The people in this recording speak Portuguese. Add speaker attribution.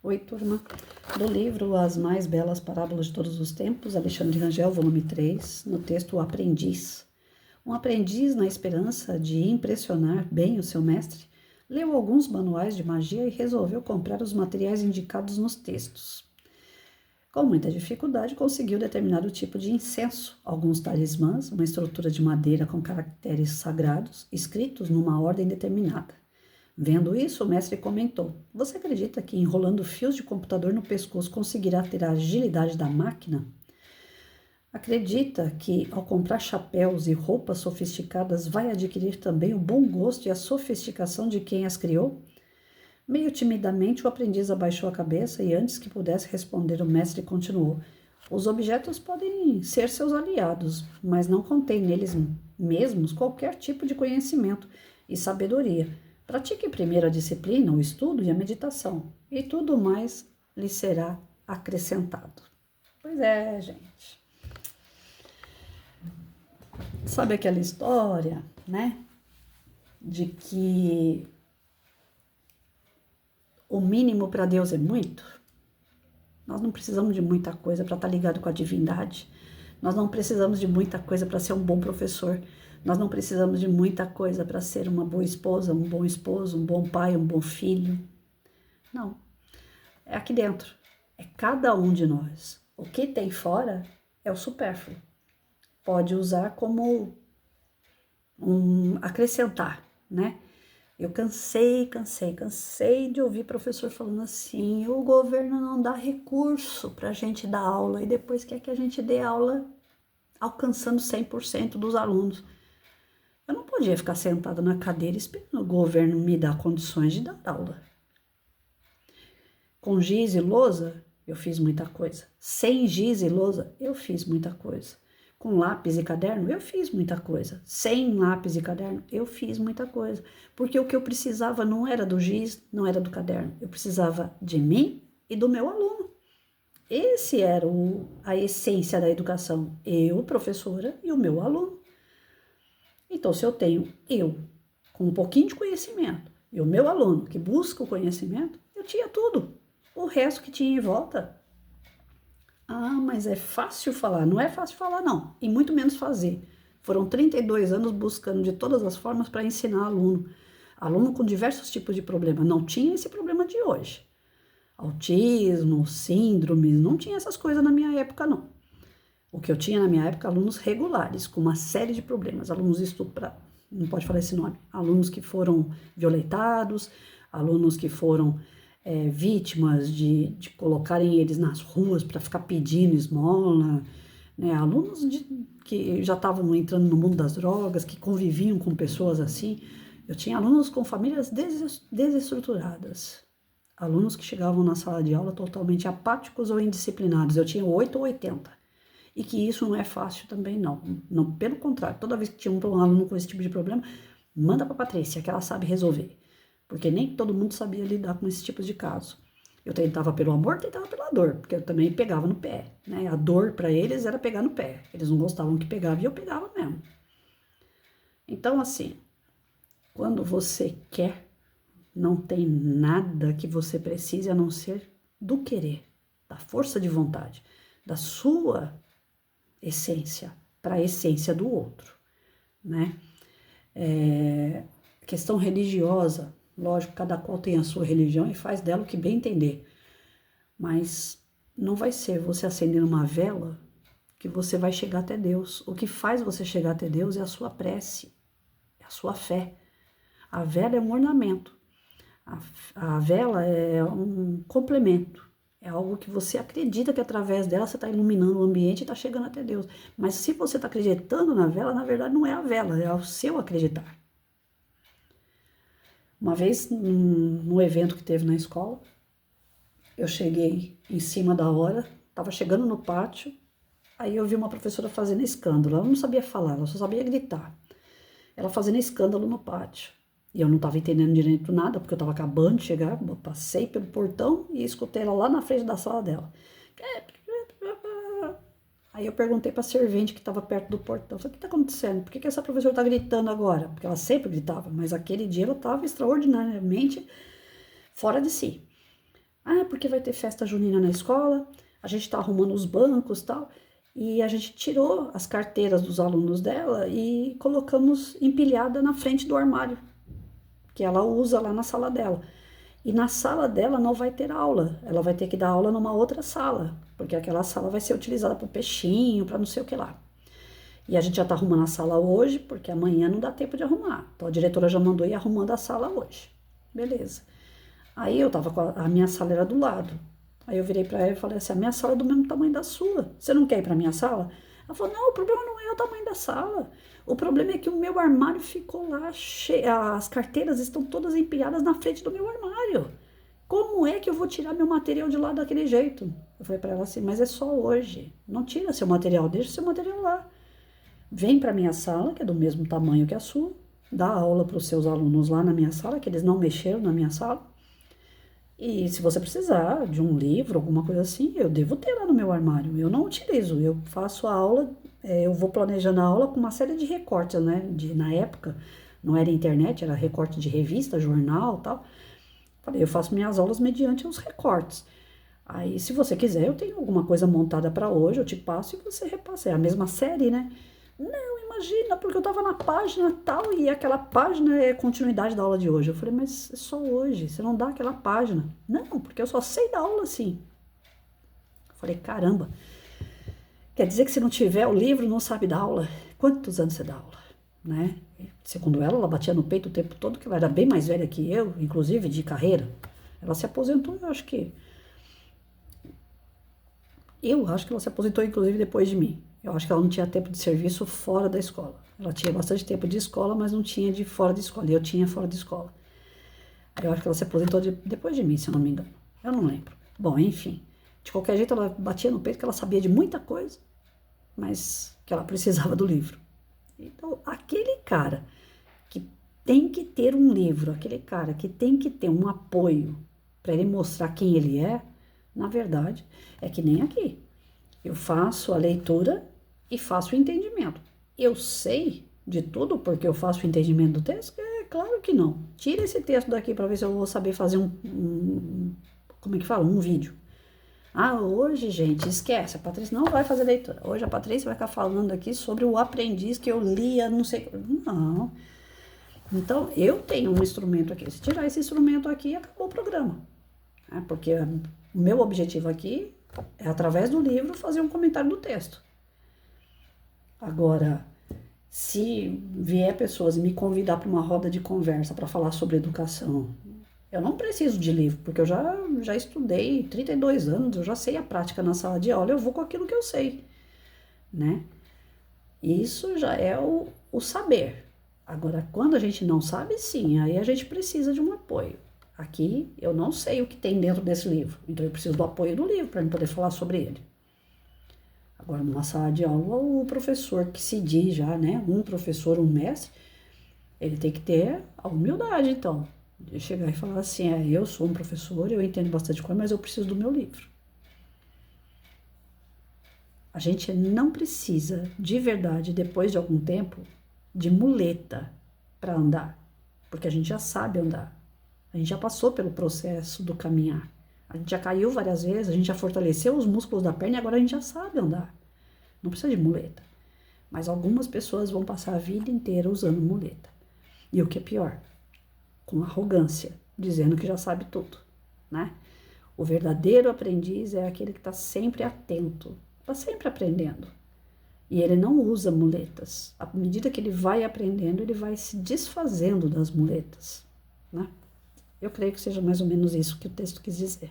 Speaker 1: Oi, turma. Do livro As Mais Belas Parábolas de Todos os Tempos, Alexandre Rangel, volume 3, no texto O Aprendiz. Um aprendiz, na esperança de impressionar bem o seu mestre, leu alguns manuais de magia e resolveu comprar os materiais indicados nos textos. Com muita dificuldade, conseguiu determinar o tipo de incenso, alguns talismãs, uma estrutura de madeira com caracteres sagrados, escritos numa ordem determinada. Vendo isso, o mestre comentou: Você acredita que enrolando fios de computador no pescoço conseguirá ter a agilidade da máquina? Acredita que, ao comprar chapéus e roupas sofisticadas, vai adquirir também o bom gosto e a sofisticação de quem as criou? Meio timidamente, o aprendiz abaixou a cabeça e, antes que pudesse responder, o mestre continuou: Os objetos podem ser seus aliados, mas não contêm neles mesmos qualquer tipo de conhecimento e sabedoria. Pratique primeiro a disciplina, o estudo e a meditação, e tudo mais lhe será acrescentado. Pois é, gente. Sabe aquela história, né? De que o mínimo para Deus é muito? Nós não precisamos de muita coisa para estar ligado com a divindade. Nós não precisamos de muita coisa para ser um bom professor. Nós não precisamos de muita coisa para ser uma boa esposa, um bom esposo, um bom pai, um bom filho. Não. É aqui dentro. É cada um de nós. O que tem fora é o supérfluo. Pode usar como acrescentar, né? Eu cansei de ouvir professor falando assim: o governo não dá recurso para a gente dar aula e depois quer que a gente dê aula alcançando 100% dos alunos. Eu não podia ficar sentada na cadeira esperando o governo me dar condições de dar aula. Com giz e lousa, eu fiz muita coisa. Sem giz e lousa, eu fiz muita coisa. Com lápis e caderno, eu fiz muita coisa. Sem lápis e caderno, eu fiz muita coisa. Porque o que eu precisava não era do giz, não era do caderno. Eu precisava de mim e do meu aluno. Esse era a essência da educação. Eu, professora, e o meu aluno. Então, se eu tenho com um pouquinho de conhecimento, e o meu aluno que busca o conhecimento, eu tinha tudo. O resto que tinha em volta. Ah, mas é fácil falar. Não é fácil falar, não. E muito menos fazer. Foram 32 anos buscando de todas as formas para ensinar aluno. Aluno com diversos tipos de problema. Não tinha esse problema de hoje. Autismo, síndromes, não tinha essas coisas na minha época, não. O que eu tinha na minha época, alunos regulares, com uma série de problemas. Alunos estuprados, não pode falar esse nome. Alunos que foram violentados, alunos que foram vítimas de colocarem eles nas ruas para ficar pedindo esmola, né? Alunos que já estavam entrando no mundo das drogas, que conviviam com pessoas assim. Eu tinha alunos com famílias desestruturadas, alunos que chegavam na sala de aula totalmente apáticos ou indisciplinados. Eu tinha 8 ou 80. E que isso não é fácil também, não. Não, pelo contrário, toda vez que tinha um aluno com esse tipo de problema, manda para a Patrícia, que ela sabe resolver. Porque nem todo mundo sabia lidar com esse tipo de caso. Eu tentava pelo amor, tentava pela dor, porque eu também pegava no pé, né? A dor para eles era pegar no pé. Eles não gostavam que pegava e eu pegava mesmo. Então, assim, quando você quer, não tem nada que você precise a não ser do querer, da força de vontade, da sua essência para a essência do outro, né? Questão religiosa, lógico, cada qual tem a sua religião e faz dela o que bem entender, mas não vai ser você acendendo uma vela que você vai chegar até Deus. O que faz você chegar até Deus é a sua prece, é a sua fé. A vela é um ornamento, a vela é um complemento. É algo que você acredita que através dela você está iluminando o ambiente e está chegando até Deus. Mas se você está acreditando na vela, na verdade não é a vela, é o seu acreditar. Uma vez, num evento que teve na escola, eu cheguei em cima da hora, estava chegando no pátio, aí eu vi uma professora fazendo escândalo. Ela não sabia falar, ela só sabia gritar. Ela fazendo escândalo no pátio. E eu não estava entendendo direito nada, porque eu estava acabando de chegar, passei pelo portão e escutei ela lá na frente da sala dela. Aí eu perguntei para a servente que estava perto do portão, falei, o que está acontecendo? Por que essa professora está gritando agora? Porque ela sempre gritava, mas aquele dia ela estava extraordinariamente fora de si. Ah, porque vai ter festa junina na escola, a gente está arrumando os bancos e tal, e a gente tirou as carteiras dos alunos dela e colocamos empilhada na frente do armário, que ela usa lá na sala dela. E na sala dela não vai ter aula, ela vai ter que dar aula numa outra sala, porque aquela sala vai ser utilizada para o peixinho, para não sei o que lá. E a gente já está arrumando a sala hoje, porque amanhã não dá tempo de arrumar. Então a diretora já mandou ir arrumando a sala hoje. Beleza. Aí eu tava com a minha sala era do lado. Aí eu virei para ela e falei assim: a minha sala é do mesmo tamanho da sua. Você não quer ir para minha sala? Ela falou: não, o problema não é o tamanho da sala. O problema é que o meu armário ficou lá cheio. As carteiras estão todas empilhadas na frente do meu armário. Como é que eu vou tirar meu material de lá daquele jeito? Eu falei para ela assim: mas é só hoje. Não tira seu material, deixa seu material lá. Vem para minha sala, que é do mesmo tamanho que a sua, dá aula para os seus alunos lá na minha sala, que eles não mexeram na minha sala. E se você precisar de um livro, alguma coisa assim, eu devo ter lá no meu armário. Eu não utilizo, eu faço a aula, eu vou planejando a aula com uma série de recortes, né? Na época, não era internet, era recorte de revista, jornal e tal. Falei, eu faço minhas aulas mediante os recortes. Aí, se você quiser, eu tenho alguma coisa montada para hoje, eu te passo e você repassa. É a mesma série, né? Não, imagina, porque eu tava na página tal e aquela página é continuidade da aula de hoje. Eu falei, mas é só hoje, você não dá aquela página. Não, porque eu só sei dar aula assim. Eu falei, caramba, quer dizer que se não tiver o livro, não sabe dar aula? Quantos anos você dá aula, né? Segundo ela batia no peito o tempo todo, que ela era bem mais velha que eu, inclusive de carreira. Ela se aposentou, eu acho que ela se aposentou, inclusive, depois de mim. Eu acho que ela não tinha tempo de serviço fora da escola. Ela tinha bastante tempo de escola, mas não tinha de fora de escola. E eu tinha fora de escola. Eu acho que ela se aposentou depois de mim, se eu não me engano. Eu não lembro. Bom, enfim. De qualquer jeito, ela batia no peito que ela sabia de muita coisa, mas que ela precisava do livro. Então, aquele cara que tem que ter um livro, aquele cara que tem que ter um apoio para ele mostrar quem ele é, na verdade, é que nem aqui. Eu faço a leitura e faço o entendimento. Eu sei de tudo porque eu faço o entendimento do texto? É claro que não. Tira esse texto daqui para ver se eu vou saber fazer como é que fala? Um vídeo. Ah, hoje, gente, esquece, a Patrícia não vai fazer leitura. Hoje a Patrícia vai ficar falando aqui sobre o aprendiz que eu lia, não sei... Não. Então, eu tenho um instrumento aqui. Se tirar esse instrumento aqui, acabou o programa. Porque o meu objetivo aqui é, através do livro, fazer um comentário do texto. Agora, se vier pessoas e me convidar para uma roda de conversa para falar sobre educação, eu não preciso de livro, porque eu já estudei 32 anos, eu já sei a prática na sala de aula, eu vou com aquilo que eu sei, né? Isso já é o saber. Agora, quando a gente não sabe, sim, aí a gente precisa de um apoio. Aqui eu não sei o que tem dentro desse livro, então eu preciso do apoio do livro para poder falar sobre ele. Agora, numa sala de aula, o professor que se diz já, né, um professor, um mestre, ele tem que ter a humildade, então, de chegar e falar assim, eu sou um professor, eu entendo bastante coisa, mas eu preciso do meu livro. A gente não precisa, de verdade, depois de algum tempo, de muleta para andar, porque a gente já sabe andar. A gente já passou pelo processo do caminhar. A gente já caiu várias vezes, a gente já fortaleceu os músculos da perna e agora a gente já sabe andar. Não precisa de muleta. Mas algumas pessoas vão passar a vida inteira usando muleta. E o que é pior? Com arrogância, dizendo que já sabe tudo, né? O verdadeiro aprendiz é aquele que está sempre atento, está sempre aprendendo. E ele não usa muletas. À medida que ele vai aprendendo, ele vai se desfazendo das muletas, né? Eu creio que seja mais ou menos isso que o texto quis dizer.